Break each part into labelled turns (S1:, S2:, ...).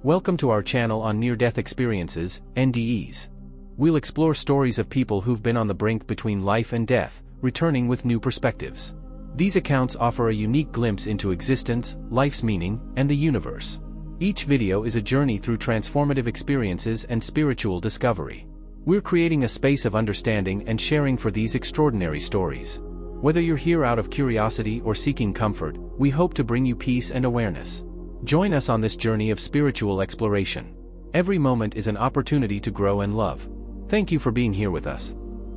S1: Welcome to our channel on near-death experiences, NDEs. We'll explore stories of people who've been on the brink between life and death, returning with new perspectives. These accounts offer a unique glimpse into existence, life's meaning, and the universe. Each video is a journey through transformative experiences and spiritual discovery. We're creating a space of understanding and sharing for these extraordinary stories. Whether you're here out of curiosity or seeking comfort, we hope to bring you peace and awareness. Join us on this journey of spiritual exploration. Every moment is an opportunity to grow and love. Thank you for being here with us.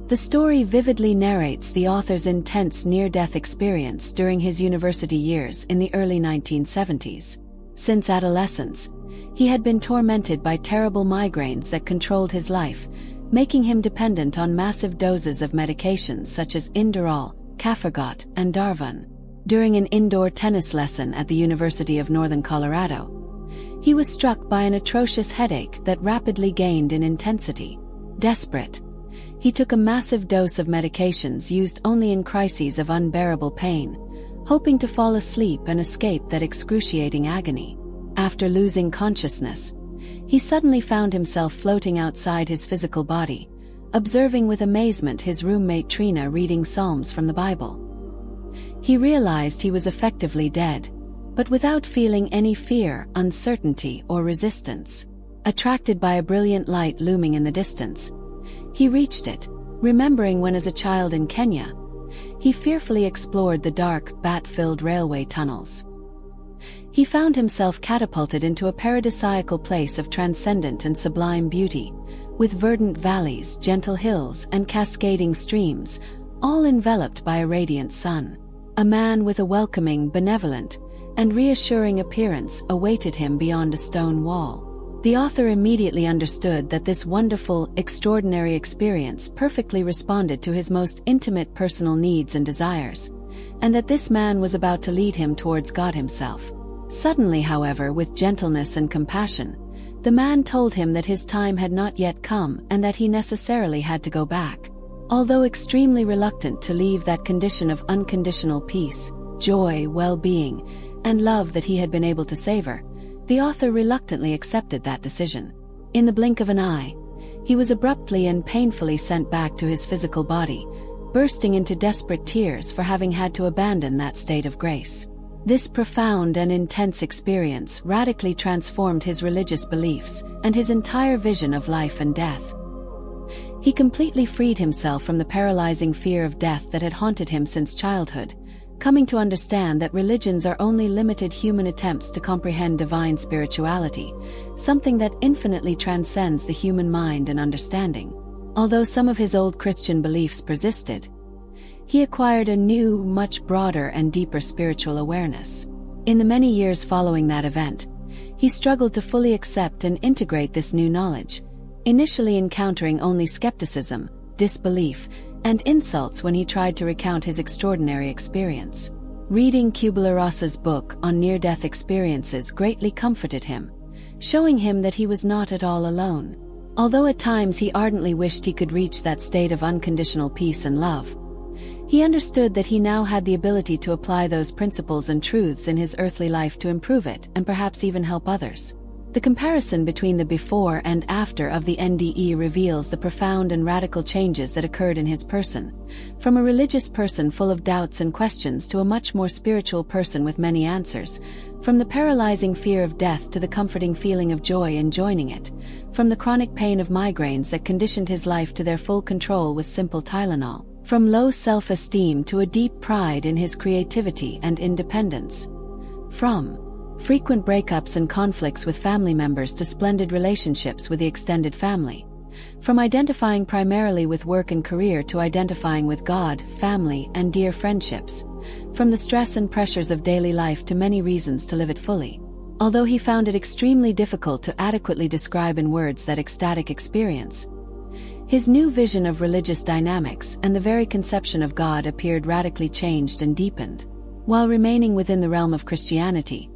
S2: The story vividly narrates the author's intense near-death experience during his university years in the early 1970s. Since adolescence, he had been tormented by terrible migraines that controlled his life, making him dependent on massive doses of medications such as Inderal, Cafergot, and Darvon. During an indoor tennis lesson at the University of Northern Colorado, he was struck by an atrocious headache that rapidly gained in intensity. Desperate, he took a massive dose of medications used only in crises of unbearable pain, hoping to fall asleep and escape that excruciating agony. After losing consciousness, he suddenly found himself floating outside his physical body, observing with amazement his roommate Trina reading Psalms from the Bible. He realized he was effectively dead, but without feeling any fear, uncertainty, or resistance. Attracted by a brilliant light looming in the distance, he reached it, remembering when as a child in Kenya, he fearfully explored the dark, bat-filled railway tunnels. He found himself catapulted into a paradisiacal place of transcendent and sublime beauty, with verdant valleys, gentle hills, and cascading streams, all enveloped by a radiant sun. A man with a welcoming, benevolent, and reassuring appearance awaited him beyond a stone wall. The author immediately understood that this wonderful, extraordinary experience perfectly responded to his most intimate personal needs and desires, and that this man was about to lead him towards God himself. Suddenly, however, with gentleness and compassion, the man told him that his time had not yet come and that he necessarily had to go back. Although extremely reluctant to leave that condition of unconditional peace, joy, well-being, and love that he had been able to savor, the author reluctantly accepted that decision. In the blink of an eye, he was abruptly and painfully sent back to his physical body, bursting into desperate tears for having had to abandon that state of grace. This profound and intense experience radically transformed his religious beliefs and his entire vision of life and death. He completely freed himself from the paralyzing fear of death that had haunted him since childhood, coming to understand that religions are only limited human attempts to comprehend divine spirituality, something that infinitely transcends the human mind and understanding. Although some of his old Christian beliefs persisted, he acquired a new, much broader and deeper spiritual awareness. In the many years following that event, he struggled to fully accept and integrate this new knowledge, initially encountering only skepticism, disbelief, and insults when he tried to recount his extraordinary experience. Reading Kubler-Ross's book on near-death experiences greatly comforted him, showing him that he was not at all alone. Although at times he ardently wished he could reach that state of unconditional peace and love, he understood that he now had the ability to apply those principles and truths in his earthly life to improve it and perhaps even help others. The comparison between the before and after of the NDE reveals the profound and radical changes that occurred in his person, from a religious person full of doubts and questions to a much more spiritual person with many answers, from the paralyzing fear of death to the comforting feeling of joy in joining it, from the chronic pain of migraines that conditioned his life to their full control with simple Tylenol, from low self-esteem to a deep pride in his creativity and independence, from frequent breakups and conflicts with family members to splendid relationships with the extended family, from identifying primarily with work and career to identifying with God, family, and dear friendships, from the stress and pressures of daily life to many reasons to live it fully. Although he found it extremely difficult to adequately describe in words that ecstatic experience, his new vision of religious dynamics and the very conception of God appeared radically changed and deepened. While remaining within the realm of Christianity,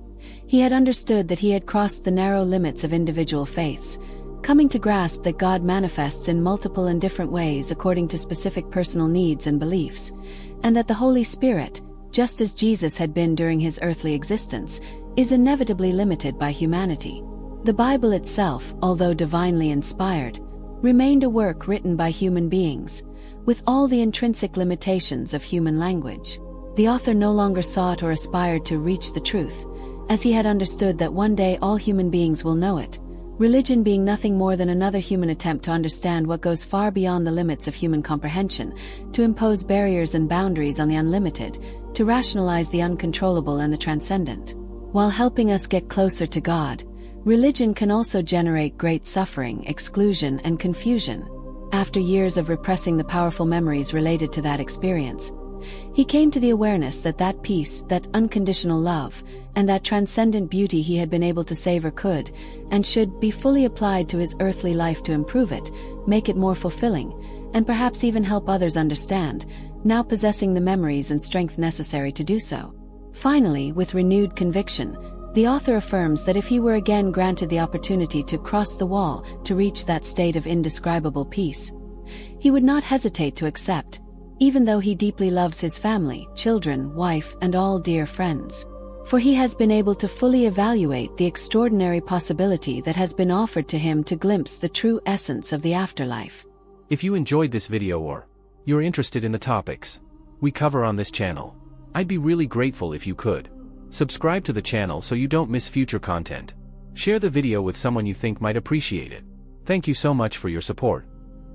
S2: he had understood that he had crossed the narrow limits of individual faiths, coming to grasp that God manifests in multiple and different ways according to specific personal needs and beliefs, and that the Holy Spirit, just as Jesus had been during his earthly existence, is inevitably limited by humanity. The Bible itself, although divinely inspired, remained a work written by human beings, with all the intrinsic limitations of human language. The author no longer sought or aspired to reach the truth, as he had understood that one day all human beings will know it, religion being nothing more than another human attempt to understand what goes far beyond the limits of human comprehension, to impose barriers and boundaries on the unlimited, to rationalize the uncontrollable and the transcendent. While helping us get closer to God, religion can also generate great suffering, exclusion, and confusion. After years of repressing the powerful memories related to that experience, he came to the awareness that that peace, that unconditional love, and that transcendent beauty he had been able to savor could, and should, be fully applied to his earthly life to improve it, make it more fulfilling, and perhaps even help others understand, now possessing the memories and strength necessary to do so. Finally, with renewed conviction, the author affirms that if he were again granted the opportunity to cross the wall to reach that state of indescribable peace, he would not hesitate to accept, even though he deeply loves his family, children, wife, and all dear friends. For he has been able to fully evaluate the extraordinary possibility that has been offered to him to glimpse the true essence of the afterlife.
S1: If you enjoyed this video or you're interested in the topics we cover on this channel, I'd be really grateful if you could subscribe to the channel so you don't miss future content. Share the video with someone you think might appreciate it. Thank you so much for your support.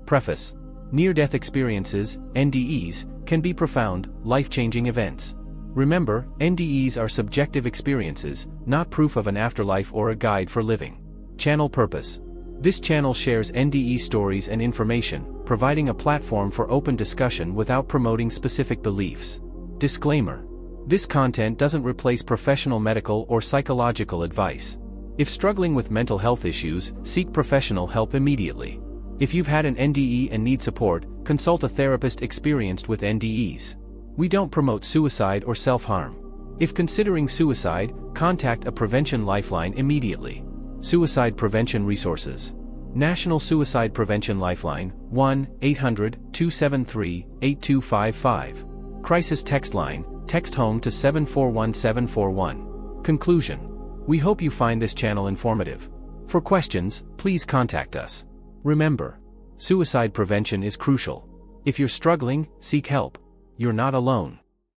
S1: Preface. Near-death experiences, NDEs, can be profound, life-changing events. Remember, NDEs are subjective experiences, not proof of an afterlife or a guide for living. Channel purpose. This channel shares NDE stories and information, providing a platform for open discussion without promoting specific beliefs. Disclaimer. This content doesn't replace professional medical or psychological advice. If struggling with mental health issues, seek professional help immediately. If you've had an NDE and need support, consult a therapist experienced with NDEs. We don't promote suicide or self-harm. If considering suicide, contact a prevention lifeline immediately. Suicide prevention resources. National Suicide Prevention Lifeline, 1-800-273-8255. Crisis text line, text HOME to 741741. Conclusion. We hope you find this channel informative. For questions, please contact us. Remember, suicide prevention is crucial. If you're struggling, seek help. You're not alone.